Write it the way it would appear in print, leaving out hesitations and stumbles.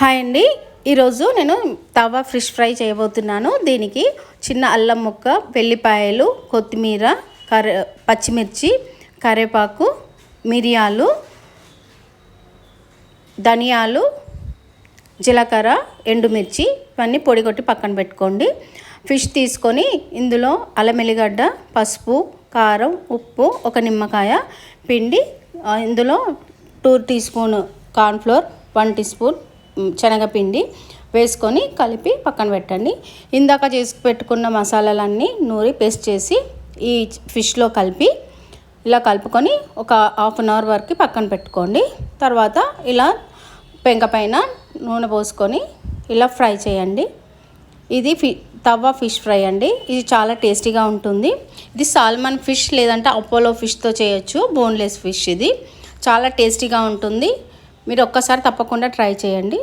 Hi అండి. ఈరోజు నేను తవా ఫిష్ ఫ్రై చేయబోతున్నాను. దీనికి చిన్న అల్లం ముక్క, వెల్లిపాయలు, కొత్తిమీర, పచ్చిమిర్చి, కరివేపాకు, మిరియాలు, ధనియాలు, జీలకర్ర, ఎండుమిర్చి ఇవన్నీ పొడి కొట్టి పక్కన పెట్టుకోండి. ఫిష్ తీసుకొని ఇందులో అల్లం ఎల్లిగడ్డ, పసుపు, కారం, ఉప్పు, ఒక నిమ్మకాయ పిండి, ఇందులో 2 teaspoon cornflour, 1 teaspoon శనగపిండి వేసుకొని కలిపి పక్కన పెట్టండి. ఇందాక చేసి పెట్టుకున్న మసాలాలన్నీ నూరి పేస్ట్ చేసి ఈ ఫిష్లో కలిపి ఇలా కలుపుకొని ఒక హాఫ్ అన్ అవర్ వరకు పక్కన పెట్టుకోండి. తర్వాత ఇలా పెంక పైన నూనె పోసుకొని ఇలా ఫ్రై చేయండి. ఇది తవా ఫిష్ ఫ్రై అండి. ఇది చాలా టేస్టీగా ఉంటుంది. ఇది సాల్మన్ ఫిష్ లేదంటే అపోలో ఫిష్తో చేయొచ్చు. బోన్లెస్ ఫిష్ ఇది చాలా టేస్టీగా ఉంటుంది. మీరు ఒక్కసారి తప్పకుండా ట్రై చేయండి.